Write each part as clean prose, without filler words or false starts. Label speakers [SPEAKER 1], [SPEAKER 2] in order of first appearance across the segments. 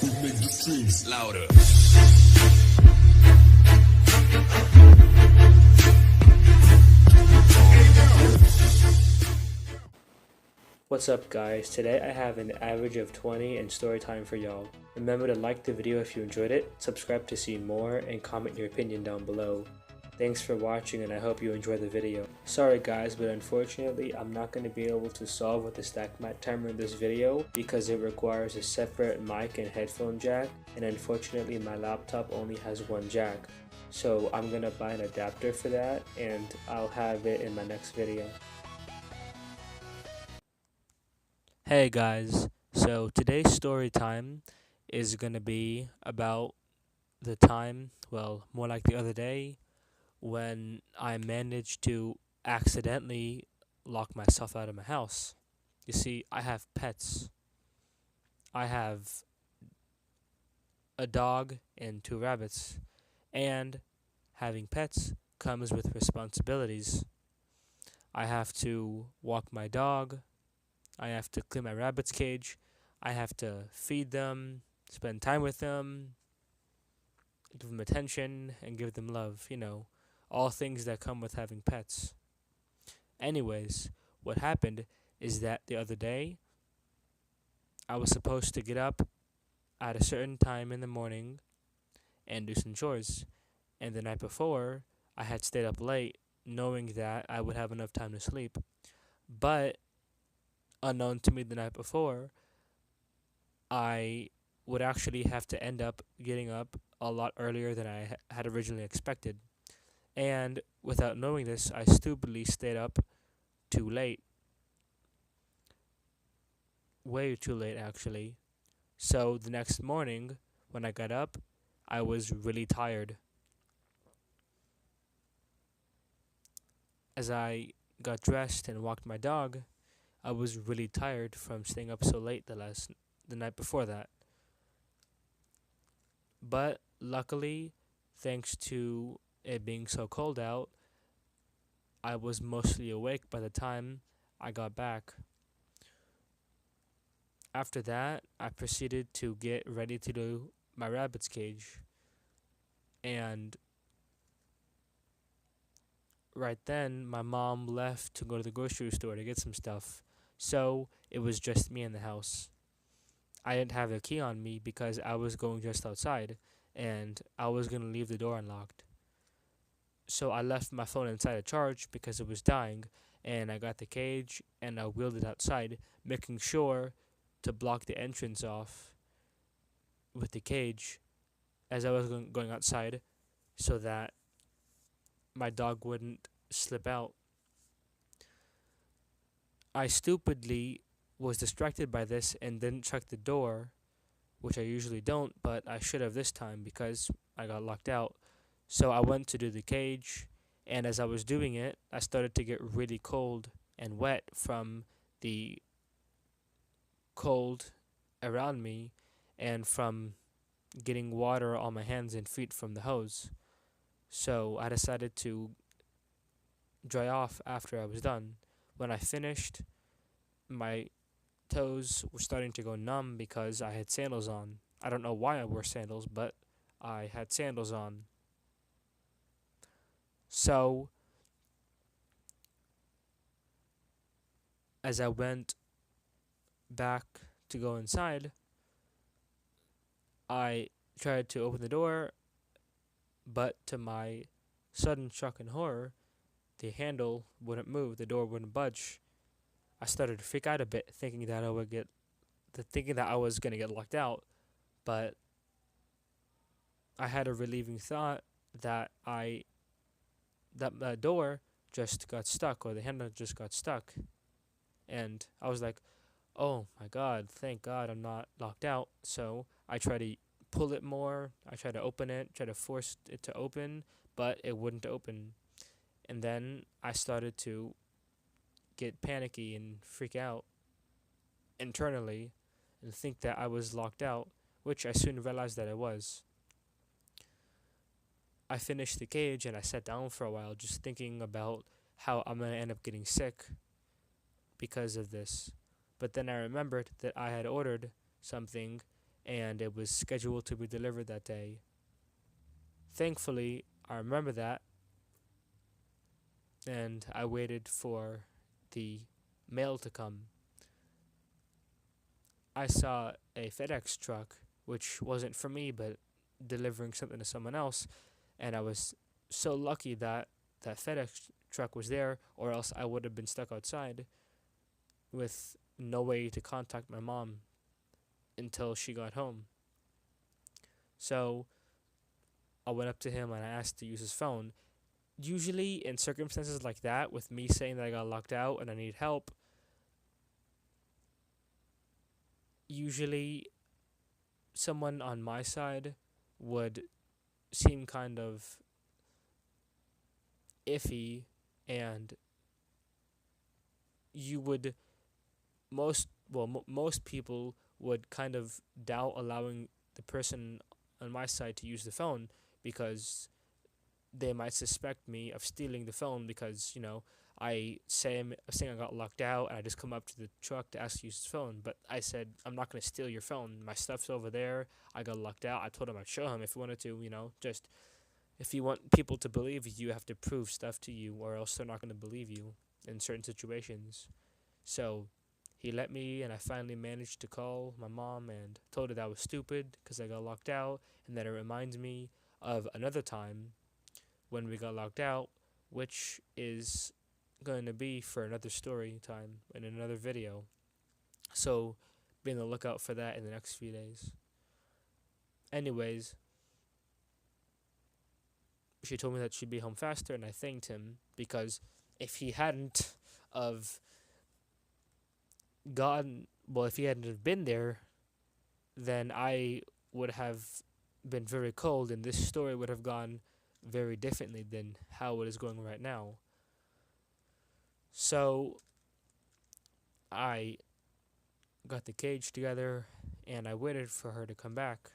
[SPEAKER 1] make the streams louder.
[SPEAKER 2] What's up guys, today I have an average of 20 and story time for y'all. Remember to like the video if you enjoyed it, subscribe to see more, and comment your opinion down below. Thanks for watching and I hope you enjoy the video. Sorry guys, but unfortunately I'm not going to be able to solve with the stack mat timer in this video because it requires a separate mic and headphone jack, and unfortunately my laptop only has one jack. So I'm going to buy an adapter for that and I'll have it in my next video. Hey guys, so today's story time is going to be about the time, well, more like the other day, when I managed to accidentally lock myself out of my house. You see, I have pets. I have a dog and 2 rabbits, and having pets comes with responsibilities. I have to walk my dog, I have to clean my rabbit's cage, I have to feed them, spend time with them, give them attention, and give them love, you know, all things that come with having pets. Anyways, what happened is that the other day, I was supposed to get up at a certain time in the morning and do some chores, and the night before, I had stayed up late knowing that I would have enough time to sleep. But unknown to me the night before, I would actually have to end up getting up a lot earlier than I had originally expected. And without knowing this, I stupidly stayed up too late. Way too late, actually. So the next morning, when I got up, I was really tired. As I got dressed and walked my dog, I was really tired from staying up so late the night before that. But luckily, thanks to it being so cold out, I was mostly awake by the time I got back. After that, I proceeded to get ready to do my rabbit's cage. And right then, my mom left to go to the grocery store to get some stuff. So it was just me in the house. I didn't have a key on me because I was going just outside and I was going to leave the door unlocked. So I left my phone inside a charge because it was dying, and I got the cage and I wheeled it outside, making sure to block the entrance off with the cage as I was going outside so that my dog wouldn't slip out. I stupidly was distracted by this and didn't check the door, which I usually don't, but I should have this time because I got locked out. So I went to do the cage, and as I was doing it, I started to get really cold and wet from the cold around me and from getting water on my hands and feet from the hose. So I decided to dry off after I was done. When I finished, my toes were starting to go numb because I had sandals on. I don't know why I wore sandals, but I had sandals on. So, as I went back to go inside, I tried to open the door, but to my sudden shock and horror, the handle wouldn't move, the door wouldn't budge. I started to freak out a bit, thinking that I was gonna get locked out, but I had a relieving thought that the door just got stuck, or the handle just got stuck, and I was like, "Oh my God! Thank God I'm not locked out." So I tried to pull it more. I tried to open it, try to force it to open, but it wouldn't open. And then I started to get panicky and freak out internally and think that I was locked out, which I soon realized that I was. I finished the cage and I sat down for a while just thinking about how I'm going to end up getting sick because of this. But then I remembered that I had ordered something and it was scheduled to be delivered that day. Thankfully, I remember that, and I waited for the mail to come. I saw a FedEx truck, which wasn't for me, but delivering something to someone else, and I was so lucky that that FedEx truck was there, or else I would have been stuck outside with no way to contact my mom until she got home. So I went up to him and I asked to use his phone. Usually, in circumstances like that, with me saying that I got locked out and I need help, usually someone on my side would seem kind of iffy, and you would most people would kind of doubt allowing the person on my side to use the phone, because they might suspect me of stealing the phone, because I'm saying I got locked out and I just come up to the truck to ask to use his phone. But I said, I'm not going to steal your phone. My stuff's over there. I got locked out. I told him I'd show him if he wanted to, just if you want people to believe you, you have to prove stuff to you, or else they're not going to believe you in certain situations. So he let me, and I finally managed to call my mom and told her that I was stupid because I got locked out, and that it reminds me of another time when we got locked out, which is going to be for another story time in another video. So be on the lookout for that in the next few days. Anyways, she told me that she'd be home faster, and I thanked him, because if he hadn't have if he hadn't have been there, then I would have been very cold, and this story would have gone very differently than how it is going right now. So I got the cage together and I waited for her to come back.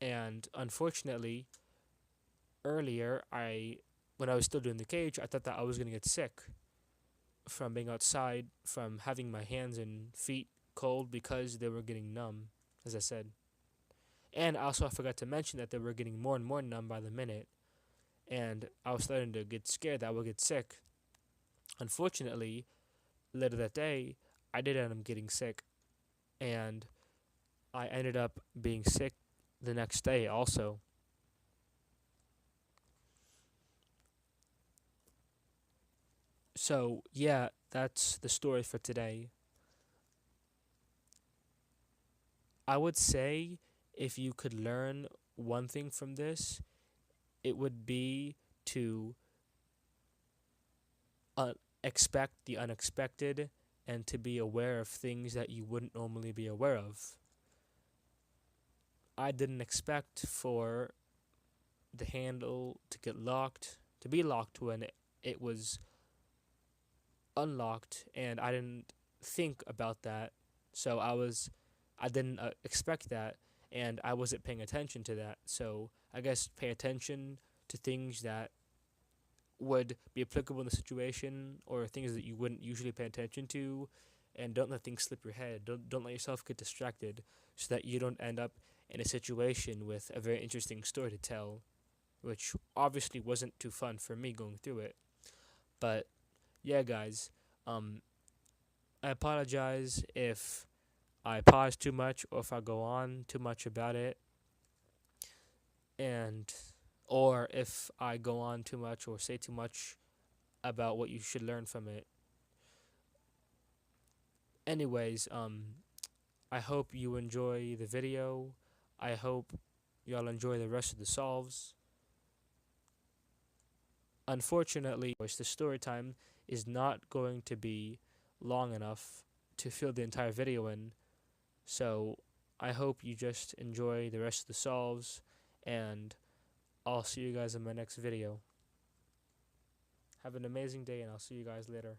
[SPEAKER 2] And unfortunately, earlier, when I was still doing the cage, I thought that I was going to get sick from being outside, from having my hands and feet cold because they were getting numb, as I said. And also, I forgot to mention that they were getting more and more numb by the minute, and I was starting to get scared that I would get sick. Unfortunately, later that day, I did end up getting sick, and I ended up being sick the next day also. So, yeah, that's the story for today. I would say if you could learn one thing from this, it would be to expect the unexpected and to be aware of things that you wouldn't normally be aware of. I didn't expect for the handle to be locked when it was unlocked, and I didn't think about that. So I didn't expect that, and I wasn't paying attention to that. So I guess pay attention to things that would be applicable in the situation, or things that you wouldn't usually pay attention to, and don't let things slip your head. Don't let yourself get distracted, so that you don't end up in a situation with a very interesting story to tell, which obviously wasn't too fun for me going through it. But yeah, guys, I apologize if I pause too much or if I go on too much about it, and or if I go on too much or say too much about what you should learn from it. Anyways, I hope you enjoy the video. I hope y'all enjoy the rest of the solves. Unfortunately, the story time is not going to be long enough to fill the entire video in. So I hope you just enjoy the rest of the solves, and I'll see you guys in my next video. Have an amazing day, and I'll see you guys later.